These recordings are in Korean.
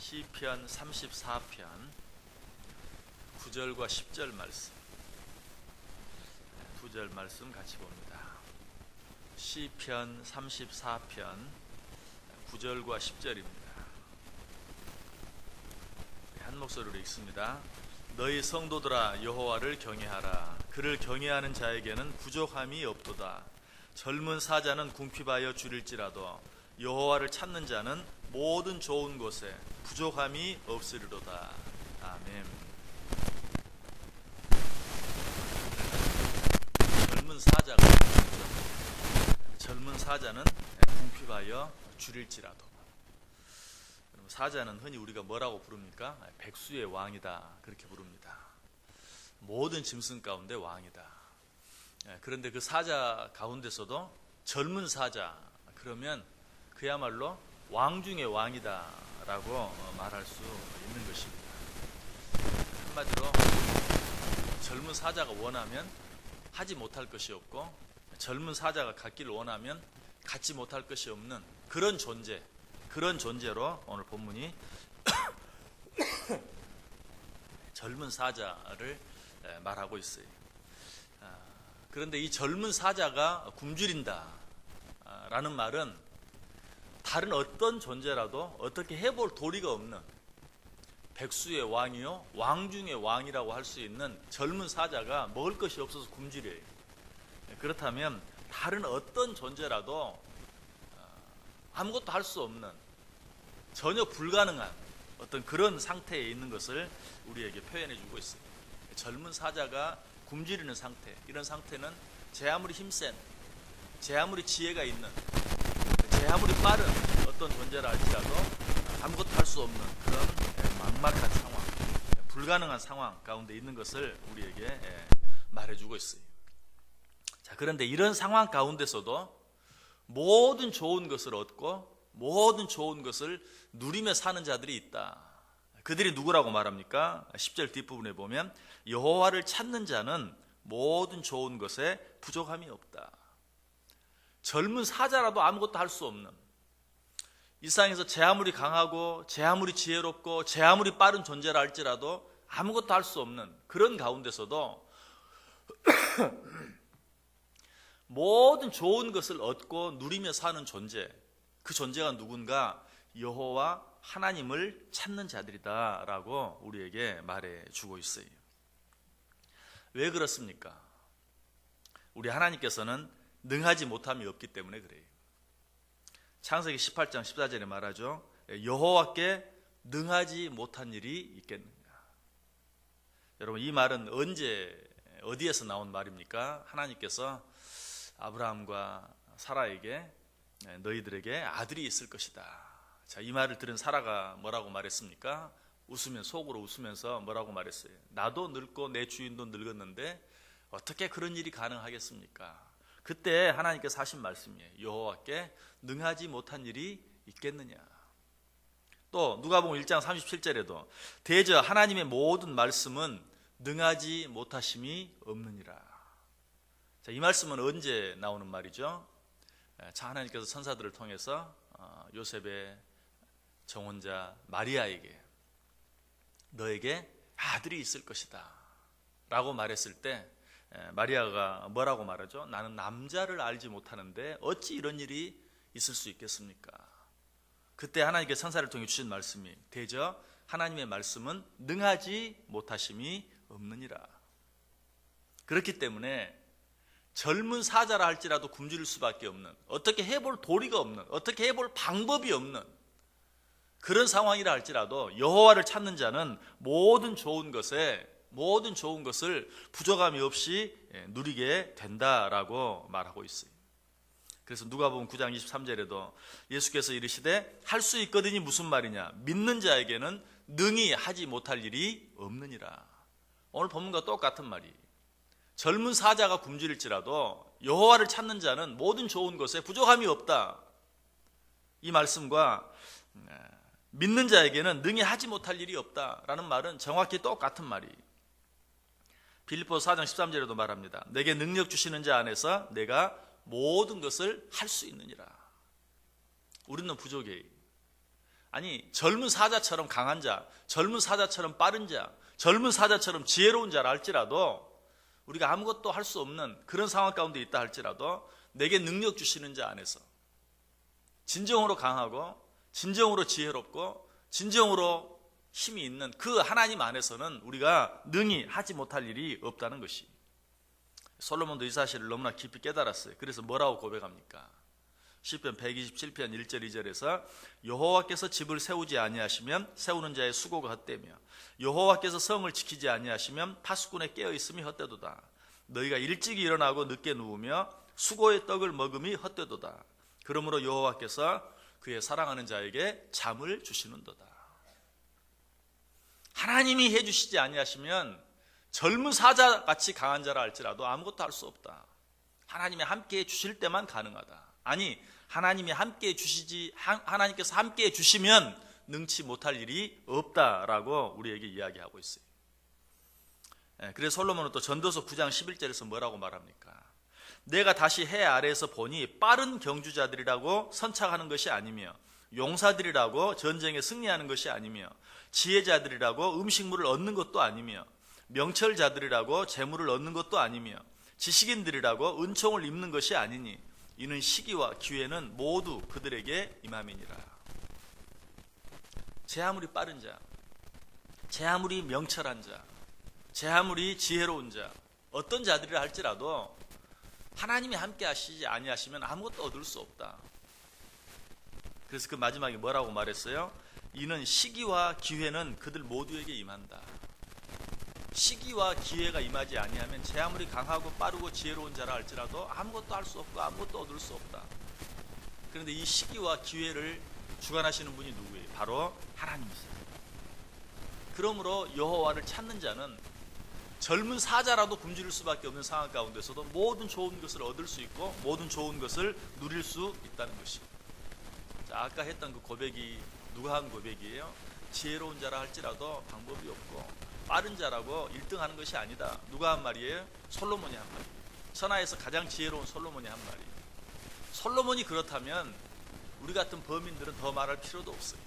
시편 34편 9절과 10절 말씀, 9절 말씀 같이 봅니다. 시편 34편 9절과 10절입니다. 한 목소리로 읽습니다. 너희 성도들아 여호와를 경외하라. 그를 경외하는 자에게는 부족함이 없도다. 젊은 사자는 궁핍하여 줄일지라도 여호와를 찾는 자는 모든 좋은 것에 부족함이 없으리로다. 아멘. 젊은 사자는 궁핍하여 줄일지라도. 사자는 흔히 우리가 뭐라고 부릅니까? 백수의 왕이다, 그렇게 부릅니다. 모든 짐승 가운데 왕이다. 그런데 그 사자 가운데서도 젊은 사자, 그러면 그야말로 왕 중의 왕이다 라고 말할 수 있는 것입니다. 한마디로 젊은 사자가 원하면 하지 못할 것이 없고, 젊은 사자가 갖기를 원하면 갖지 못할 것이 없는 그런 존재, 그런 존재로 오늘 본문이 젊은 사자를 말하고 있어요. 그런데 이 젊은 사자가 굶주린다 라는 말은 다른 어떤 존재라도 어떻게 해볼 도리가 없는 백수의 왕이요 왕 중의 왕이라고 할 수 있는 젊은 사자가 먹을 것이 없어서 굶주려요. 그렇다면 다른 어떤 존재라도 아무것도 할 수 없는, 전혀 불가능한 어떤 그런 상태에 있는 것을 우리에게 표현해 주고 있어요. 젊은 사자가 굶주리는 상태, 이런 상태는 제 아무리 힘센, 제 아무리 지혜가 있는, 제 아무리 빠른 어떤 존재라 할지라도 아무것도 할 수 없는 그런 막막한 상황, 불가능한 상황 가운데 있는 것을 우리에게 말해주고 있어요. 자, 그런데 이런 상황 가운데서도 모든 좋은 것을 얻고 모든 좋은 것을 누리며 사는 자들이 있다. 그들이 누구라고 말합니까? 10절 뒷부분에 보면 여호와를 찾는 자는 모든 좋은 것에 부족함이 없다. 젊은 사자라도 아무것도 할 수 없는, 이 세상에서 제 아무리 강하고 제 아무리 지혜롭고 제 아무리 빠른 존재라 할지라도 아무것도 할 수 없는 그런 가운데서도 모든 좋은 것을 얻고 누리며 사는 존재, 그 존재가 누군가? 여호와 하나님을 찾는 자들이다 라고 우리에게 말해주고 있어요. 왜 그렇습니까? 우리 하나님께서는 능하지 못함이 없기 때문에 그래요. 창세기 18장 14절에 말하죠. 여호와께 능하지 못한 일이 있겠느냐. 여러분, 이 말은 언제 어디에서 나온 말입니까? 하나님께서 아브라함과 사라에게 너희들에게 아들이 있을 것이다. 자, 이 말을 들은 사라가 뭐라고 말했습니까? 속으로 웃으면서 뭐라고 말했어요? 나도 늙고 내 주인도 늙었는데 어떻게 그런 일이 가능하겠습니까? 그때 하나님께서 하신 말씀이에요. 여호와께 능하지 못한 일이 있겠느냐. 또 누가복음 1장 37절에도 대저 하나님의 모든 말씀은 능하지 못하심이 없느니라. 자, 이 말씀은 언제 나오는 말이죠? 자, 하나님께서 천사들을 통해서 요셉의 정혼자 마리아에게 너에게 아들이 있을 것이다 라고 말했을 때 마리아가 뭐라고 말하죠? 나는 남자를 알지 못하는데 어찌 이런 일이 있을 수 있겠습니까? 그때 하나님께서 천사를 통해 주신 말씀이 대저 하나님의 말씀은 능하지 못하심이 없느니라. 그렇기 때문에 젊은 사자라 할지라도 굶주릴 수밖에 없는, 어떻게 해볼 도리가 없는, 어떻게 해볼 방법이 없는 그런 상황이라 할지라도 여호와를 찾는 자는 모든 좋은 것을 부족함이 없이 누리게 된다라고 말하고 있어요. 그래서 누가복음 9장 23절에도 예수께서 이르시되 할 수 있거든이 무슨 말이냐? 믿는 자에게는 능히 하지 못할 일이 없느니라. 오늘 본문과 똑같은 말이, 젊은 사자가 굶주릴지라도 여호와를 찾는 자는 모든 좋은 것에 부족함이 없다. 이 말씀과 믿는 자에게는 능히 하지 못할 일이 없다라는 말은 정확히 똑같은 말이. 빌립보서 4장 13절에도 말합니다. 내게 능력 주시는 자 안에서 내가 모든 것을 할 수 있느니라. 우리는 부족해. 아니, 젊은 사자처럼 강한 자, 젊은 사자처럼 빠른 자, 젊은 사자처럼 지혜로운 자라 할지라도 우리가 아무것도 할 수 없는 그런 상황 가운데 있다 할지라도 내게 능력 주시는 자 안에서 진정으로 강하고 진정으로 지혜롭고 진정으로 힘이 있는 그 하나님 안에서는 우리가 능히 하지 못할 일이 없다는 것이, 솔로몬도 이 사실을 너무나 깊이 깨달았어요. 그래서 뭐라고 고백합니까? 시편 127편 1절 2절에서 여호와께서 집을 세우지 아니하시면 세우는 자의 수고가 헛되며 여호와께서 성을 지키지 아니하시면 파수꾼의 깨어있음이 헛되도다. 너희가 일찍 일어나고 늦게 누우며 수고의 떡을 먹음이 헛되도다. 그러므로 여호와께서 그의 사랑하는 자에게 잠을 주시는도다. 하나님이 해주시지 아니하시면 젊은 사자같이 강한 자라 할지라도 아무것도 할 수 없다. 하나님이 함께해 주실 때만 가능하다. 아니, 하나님이 함께해 주시지, 하나님께서 함께해 주시면 능치 못할 일이 없다라고 우리에게 이야기하고 있어요. 그래서 솔로몬은 또 전도서 9장 11절에서 뭐라고 말합니까? 내가 다시 해 아래에서 보니 빠른 경주자들이라고 선착하는 것이 아니며 용사들이라고 전쟁에 승리하는 것이 아니며 지혜자들이라고 음식물을 얻는 것도 아니며 명철자들이라고 재물을 얻는 것도 아니며 지식인들이라고 은총을 입는 것이 아니니 이는 시기와 기회는 모두 그들에게 임함이니라. 제 아무리 빠른 자, 제 아무리 명철한 자, 제 아무리 지혜로운 자, 어떤 자들이라 할지라도 하나님이 함께 하시지 아니하시면 아무것도 얻을 수 없다. 그래서 그 마지막에 뭐라고 말했어요? 이는 시기와 기회는 그들 모두에게 임한다. 시기와 기회가 임하지 아니하면 제 아무리 강하고 빠르고 지혜로운 자라 할지라도 아무것도 할 수 없고 아무것도 얻을 수 없다. 그런데 이 시기와 기회를 주관하시는 분이 누구예요? 바로 하나님이세요. 그러므로 여호와를 찾는 자는 젊은 사자라도 굶주릴 수밖에 없는 상황 가운데서도 모든 좋은 것을 얻을 수 있고 모든 좋은 것을 누릴 수 있다는 것입니다. 자, 아까 했던 그 고백이 누가 한 고백이에요? 지혜로운 자라 할지라도 방법이 없고 빠른 자라고 1등하는 것이 아니다. 누가 한 말이에요? 솔로몬이 한 말이에요. 천하에서 가장 지혜로운 솔로몬이 한 말이에요. 솔로몬이 그렇다면 우리 같은 범인들은 더 말할 필요도 없어요.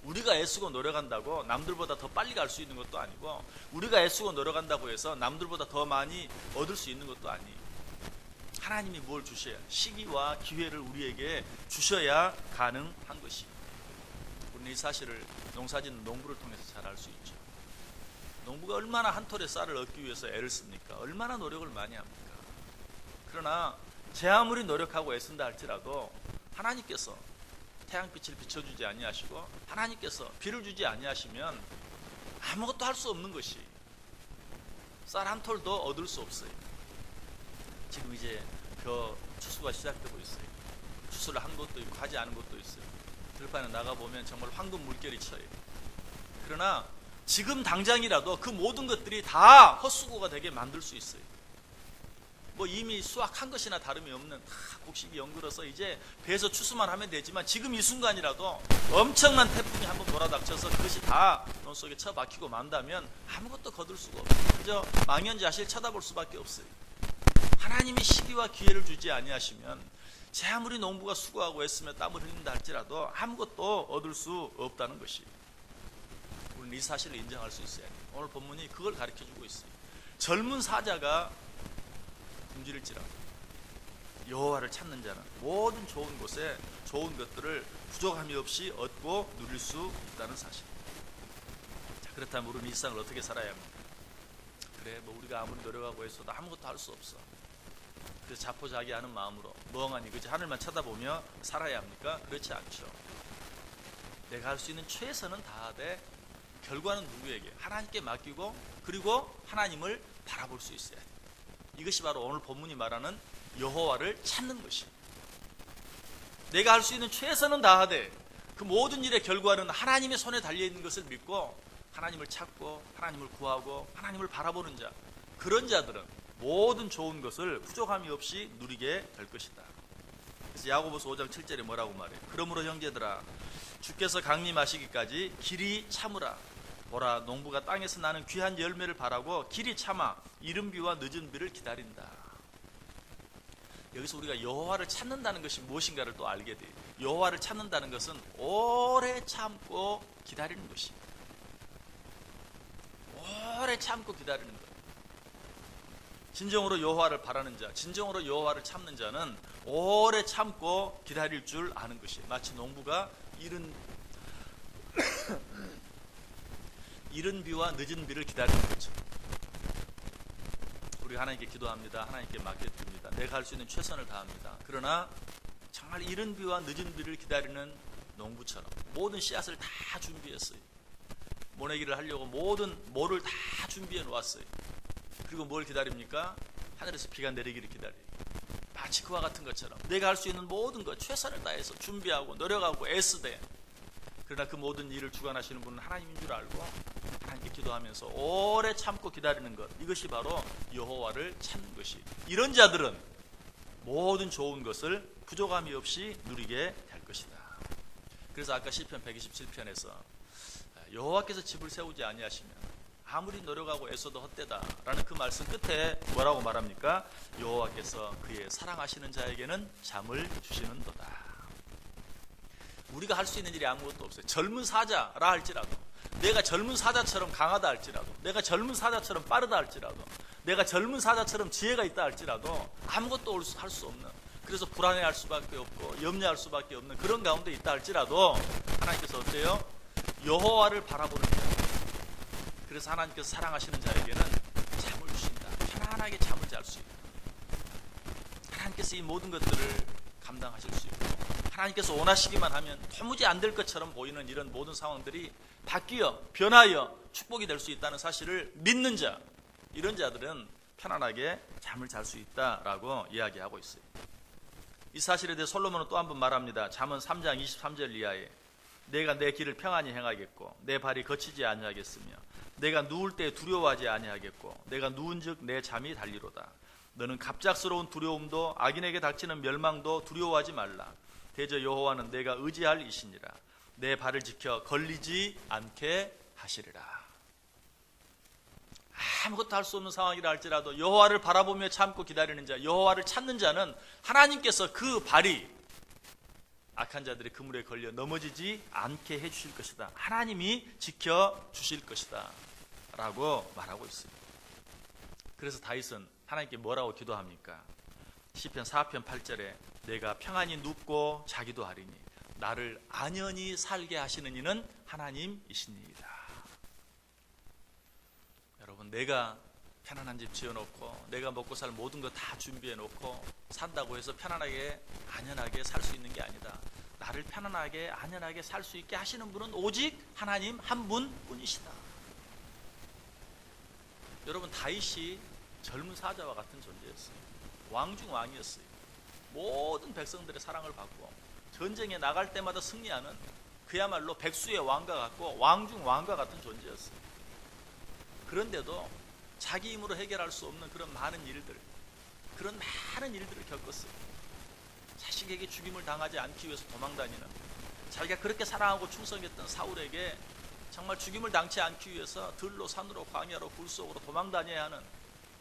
우리가 애쓰고 노력한다고 남들보다 더 빨리 갈 수 있는 것도 아니고 우리가 애쓰고 노력한다고 해서 남들보다 더 많이 얻을 수 있는 것도 아니에요. 하나님이 뭘 주셔야, 시기와 기회를 우리에게 주셔야 가능한 것이에요. 우리는 이 사실을 농사짓는 농부를 통해서 잘 알 수 있죠. 농부가 얼마나 한 톨의 쌀을 얻기 위해서 애를 씁니까? 얼마나 노력을 많이 합니까? 그러나 제 아무리 노력하고 애쓴다 할지라도 하나님께서 태양빛을 비춰주지 아니하시고 하나님께서 비를 주지 아니하시면 아무것도 할 수 없는 것이, 쌀 한 톨도 얻을 수 없어요. 지금 이제 추수가 시작되고 있어요. 추수를 한 곳도 있고 하지 않은 곳도 있어요. 들판에 나가보면 정말 황금 물결이 쳐요. 그러나 지금 당장이라도 그 모든 것들이 다 헛수고가 되게 만들 수 있어요. 뭐 이미 수확한 것이나 다름이 없는 다 곡식이 연그러서 이제 배에서 추수만 하면 되지만 지금 이 순간이라도 엄청난 태풍이 한번 몰아닥쳐서 그것이 다 논 속에 처박히고 만다면 아무것도 거둘 수가 없어요. 그저 망연자실 쳐다볼 수밖에 없어요. 하나님이 시기와 기회를 주지 아니하시면 제 아무리 농부가 수고하고 애쓰며 땀을 흘린다 할지라도 아무것도 얻을 수 없다는 것이, 우리는 이 사실을 인정할 수 있어야 해요. 오늘 본문이 그걸 가르쳐주고 있어요. 젊은 사자가 굶주릴지라도 여호와를 찾는 자는 모든 좋은 곳에 좋은 것들을 부족함이 없이 얻고 누릴 수 있다는 사실. 자, 그렇다면 우리는 이 세상을 어떻게 살아야 합니까? 그래, 뭐 우리가 아무리 노력하고 했어도 아무것도 할 수 없어. 그래서 자포자기하는 마음으로 멍하니 그저 하늘만 쳐다보며 살아야 합니까? 그렇지 않죠. 내가 할 수 있는 최선은 다하되 결과는 누구에게? 하나님께 맡기고 그리고 하나님을 바라볼 수 있어야 돼. 이것이 바로 오늘 본문이 말하는 여호와를 찾는 것입니다. 내가 할 수 있는 최선은 다하되 그 모든 일의 결과는 하나님의 손에 달려있는 것을 믿고 하나님을 찾고 하나님을 구하고 하나님을 바라보는 자, 그런 자들은 모든 좋은 것을 부족함이 없이 누리게 될 것이다. 그래서 야고보서 5장 7절에 뭐라고 말해요? 그러므로 형제들아, 주께서 강림하시기까지 길이 참으라. 보라, 농부가 땅에서 나는 귀한 열매를 바라고 길이 참아 이른 비와 늦은 비를 기다린다. 여기서 우리가 여호와를 찾는다는 것이 무엇인가를 또 알게 돼요. 여호와를 찾는다는 것은 오래 참고 기다리는 것입니다. 오래 참고 기다리는 것. 진정으로 여호와를 바라는 자, 진정으로 여호와를 참는 자는 오래 참고 기다릴 줄 아는 것이에요. 마치 농부가 이른 비와 늦은 비를 기다리는 거죠. 우리가 하나님께 기도합니다. 하나님께 맡겨드립니다. 내가 할 수 있는 최선을 다합니다. 그러나 정말 이른 비와 늦은 비를 기다리는 농부처럼 모든 씨앗을 다 준비했어요. 모내기를 하려고 모든 모를 다 준비해 놓았어요. 그리고 뭘 기다립니까? 하늘에서 비가 내리기를 기다려요. 마치 그와 같은 것처럼 내가 할 수 있는 모든 것 최선을 다해서 준비하고 노력하고 애쓰되, 그러나 그 모든 일을 주관하시는 분은 하나님인 줄 알고 하나님께 기도하면서 오래 참고 기다리는 것, 이것이 바로 여호와를 찾는 것이. 이런 자들은 모든 좋은 것을 부족함이 없이 누리게 될 것이다. 그래서 아까 시편 127편에서 여호와께서 집을 세우지 아니하시면 아무리 노력하고 애써도 헛되다라는 그 말씀 끝에 뭐라고 말합니까? 여호와께서 그의 사랑하시는 자에게는 잠을 주시는도다. 우리가 할 수 있는 일이 아무것도 없어요. 젊은 사자라 할지라도, 내가 젊은 사자처럼 강하다 할지라도, 내가 젊은 사자처럼 빠르다 할지라도, 내가 젊은 사자처럼 지혜가 있다 할지라도 아무것도 할 수 없는, 그래서 불안해할 수밖에 없고 염려할 수밖에 없는 그런 가운데 있다 할지라도 하나님께서 어때요? 여호와를 바라보는 자, 그래서 하나님께서 사랑하시는 자에게는 잠을 주신다. 편안하게 잠을 잘 수 있다. 하나님께서 이 모든 것들을 감당하실 수 있고, 하나님께서 원하시기만 하면 도무지 안 될 것처럼 보이는 이런 모든 상황들이 바뀌어 변하여 축복이 될 수 있다는 사실을 믿는 자, 이런 자들은 편안하게 잠을 잘 수 있다라고 이야기하고 있어요. 이 사실에 대해 솔로몬은 또 한 번 말합니다. 잠언 3장 23절 이하에 내가 내 길을 평안히 행하겠고 내 발이 거치지 아니하겠으며 내가 누울 때 두려워하지 아니하겠고 내가 누운즉 내 잠이 달리로다. 너는 갑작스러운 두려움도 악인에게 닥치는 멸망도 두려워하지 말라. 대저 여호와는 내가 의지할 이시니라. 내 발을 지켜 걸리지 않게 하시리라. 아무것도 할 수 없는 상황이라 할지라도 여호와를 바라보며 참고 기다리는 자, 여호와를 찾는 자는 하나님께서 그 발이 악한 자들의 그물에 걸려 넘어지지 않게 해주실 것이다. 하나님이 지켜주실 것이다 라고 말하고 있습니다. 그래서 다윗은 하나님께 뭐라고 기도합니까? 시편 4편 8절에 내가 평안히 눕고 자기도 하리니 나를 안연히 살게 하시는 이는 하나님이시니이다. 여러분, 내가 편안한 집 지어놓고 내가 먹고 살 모든 거 다 준비해놓고 산다고 해서 편안하게 안연하게 살 수 있는 게 아니다. 나를 편안하게 안연하게 살 수 있게 하시는 분은 오직 하나님 한 분뿐이시다. 여러분, 다윗이 젊은 사자와 같은 존재였어요. 왕 중 왕이었어요. 모든 백성들의 사랑을 받고 전쟁에 나갈 때마다 승리하는 그야말로 백수의 왕과 같고 왕 중 왕과 같은 존재였어요. 그런데도 자기 힘으로 해결할 수 없는 그런 많은 일들을 겪었어요. 자식에게 죽임을 당하지 않기 위해서 도망다니는, 자기가 그렇게 사랑하고 충성했던 사울에게 정말 죽임을 당치 않기 위해서 들로 산으로 광야로 굴 속으로 도망다녀야 하는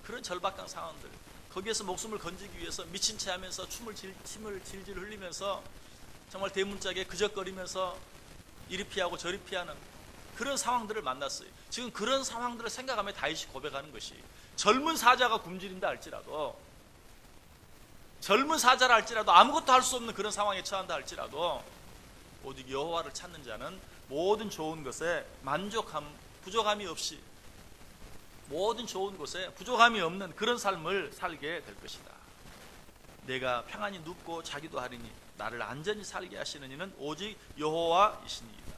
그런 절박한 상황들, 거기에서 목숨을 건지기 위해서 미친 채 하면서 침을 질질 흘리면서 정말 대문짝에 그적거리면서 이리 피하고 저리 피하는 그런 상황들을 만났어요. 지금 그런 상황들을 생각하며 다윗이 고백하는 것이, 젊은 사자가 굶주린다 할지라도, 젊은 사자라 할지라도, 아무것도 할 수 없는 그런 상황에 처한다 할지라도 오직 여호와를 찾는 자는 모든 좋은 것에 부족함이 없이, 모든 좋은 것에 부족함이 없는 그런 삶을 살게 될 것이다. 내가 평안히 눕고 자기도 하리니 나를 안전히 살게 하시는 이는 오직 여호와이시니이다.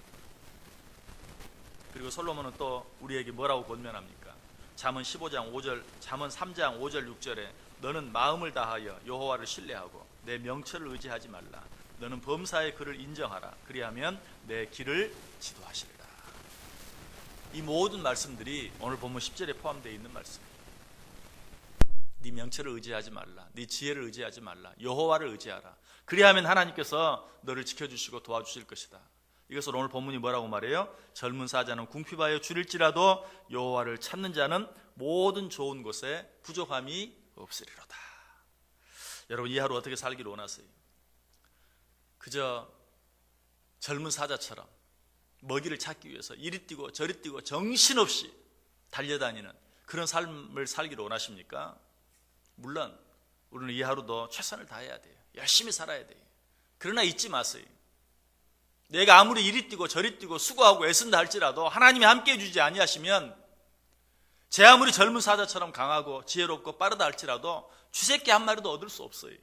그리고 솔로몬은 또 우리에게 뭐라고 권면합니까? 잠언 15장 5절, 잠언 3장 5절 6절에 너는 마음을 다하여 여호와를 신뢰하고 내 명철을 의지하지 말라. 너는 범사의 그를 인정하라. 그리하면 내 길을 지도하시리라. 이 모든 말씀들이 오늘 본문 10절에 포함되어 있는 말씀입니다. 네 명철을 의지하지 말라. 네 지혜를 의지하지 말라. 여호와를 의지하라. 그리하면 하나님께서 너를 지켜주시고 도와주실 것이다. 이것을 오늘 본문이 뭐라고 말해요? 젊은 사자는 궁핍하여 줄일지라도 여호와를 찾는 자는 모든 좋은 것에 부족함이 없으리로다. 여러분, 이 하루 어떻게 살기를 원하세요? 그저 젊은 사자처럼 먹이를 찾기 위해서 이리 뛰고 저리 뛰고 정신없이 달려다니는 그런 삶을 살기를 원하십니까? 물론 우리는 이 하루도 최선을 다해야 돼요. 열심히 살아야 돼요. 그러나 잊지 마세요. 내가 아무리 이리 뛰고 저리 뛰고 수고하고 애쓴다 할지라도 하나님이 함께해 주지 아니하시면, 제 아무리 젊은 사자처럼 강하고 지혜롭고 빠르다 할지라도 쥐새끼 한 마리도 얻을 수 없어요.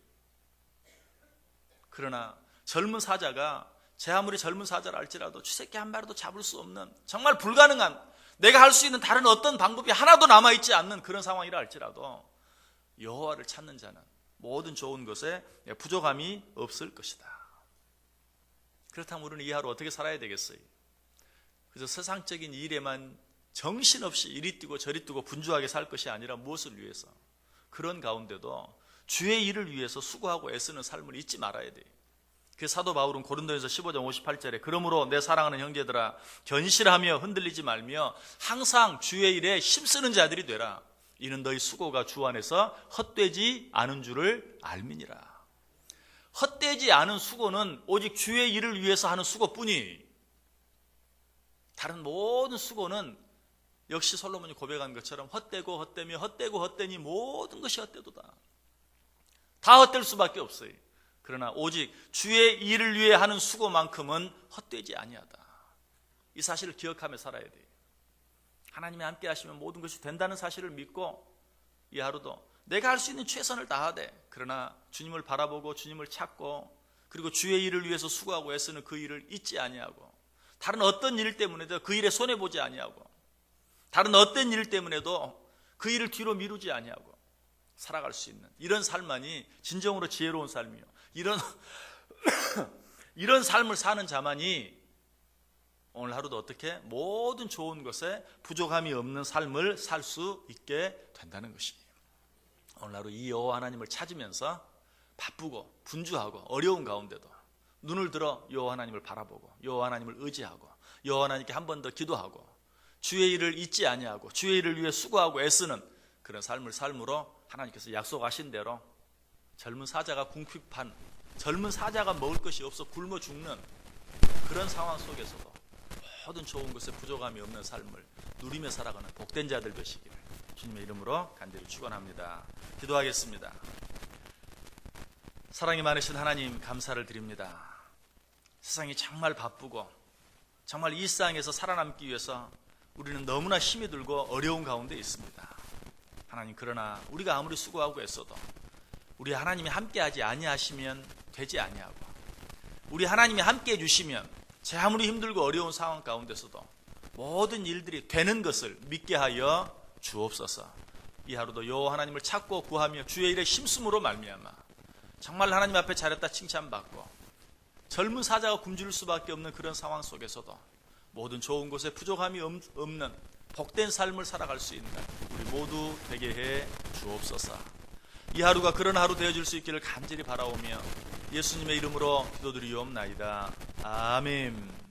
그러나 젊은 사자가, 제 아무리 젊은 사자라 할지라도 쥐새끼 한 마리도 잡을 수 없는, 정말 불가능한, 내가 할 수 있는 다른 어떤 방법이 하나도 남아있지 않는 그런 상황이라 할지라도 여호와를 찾는 자는 모든 좋은 것에 부족함이 없을 것이다. 그렇다면 우리는 이 하루 어떻게 살아야 되겠어요? 그저 세상적인 일에만 정신없이 이리 뛰고 저리 뛰고 분주하게 살 것이 아니라 무엇을 위해서? 그런 가운데도 주의 일을 위해서 수고하고 애쓰는 삶을 잊지 말아야 돼요. 그 사도 바울은 고린도전서 15장 58절에 그러므로 내 사랑하는 형제들아 견실하며 흔들리지 말며 항상 주의 일에 힘쓰는 자들이 되라. 이는 너희 수고가 주 안에서 헛되지 않은 줄을 알미니라. 헛되지 않은 수고는 오직 주의 일을 위해서 하는 수고뿐이, 다른 모든 수고는 역시 솔로몬이 고백한 것처럼 헛되고 헛되며 헛되고 헛되니 모든 것이 헛되도다. 다 헛될 수밖에 없어요. 그러나 오직 주의 일을 위해 하는 수고만큼은 헛되지 아니하다. 이 사실을 기억하며 살아야 돼요. 하나님이 함께 하시면 모든 것이 된다는 사실을 믿고 이 하루도 내가 할 수 있는 최선을 다하되, 그러나 주님을 바라보고 주님을 찾고 그리고 주의 일을 위해서 수고하고 애쓰는 그 일을 잊지 아니하고, 다른 어떤 일 때문에도 그 일에 손해보지 아니하고, 다른 어떤 일 때문에도 그 일을 뒤로 미루지 아니하고 살아갈 수 있는 이런 삶만이 진정으로 지혜로운 삶이요, 이런 삶을 사는 자만이 오늘 하루도 어떻게 모든 좋은 것에 부족함이 없는 삶을 살 수 있게 된다는 것입니다. 오늘 하루 이 여호와 하나님을 찾으면서 바쁘고 분주하고 어려운 가운데도 눈을 들어 여호와 하나님을 바라보고 여호와 하나님을 의지하고 여호와 하나님께 한 번 더 기도하고 주의 일을 잊지 아니하고 주의 일을 위해 수고하고 애쓰는 그런 삶을 삶으로 하나님께서 약속하신 대로 젊은 사자가 궁핍한, 젊은 사자가 먹을 것이 없어 굶어 죽는 그런 상황 속에서도 모든 좋은 것에 부족함이 없는 삶을 누리며 살아가는 복된 자들 되시기를 주님의 이름으로 간절히 축원합니다. 기도하겠습니다. 사랑이 많으신 하나님, 감사를 드립니다. 세상이 정말 바쁘고 정말 이 세상에서 살아남기 위해서 우리는 너무나 힘이 들고 어려운 가운데 있습니다. 하나님, 그러나 우리가 아무리 수고하고 애써도 우리 하나님이 함께하지 아니하시면 되지 아니하고, 우리 하나님이 함께해 주시면 제 아무리 힘들고 어려운 상황 가운데서도 모든 일들이 되는 것을 믿게 하여 주옵소서. 이 하루도 여호와 하나님을 찾고 구하며 주의 일에 힘쓰므로 말미암아 정말 하나님 앞에 잘했다 칭찬받고 젊은 사자가 굶주릴 수밖에 없는 그런 상황 속에서도 모든 좋은 것에 부족함이 없는 복된 삶을 살아갈 수 있는 우리 모두 되게 해 주옵소서. 이 하루가 그런 하루 되어줄 수 있기를 간절히 바라오며 예수님의 이름으로 기도드리옵나이다. 아멘.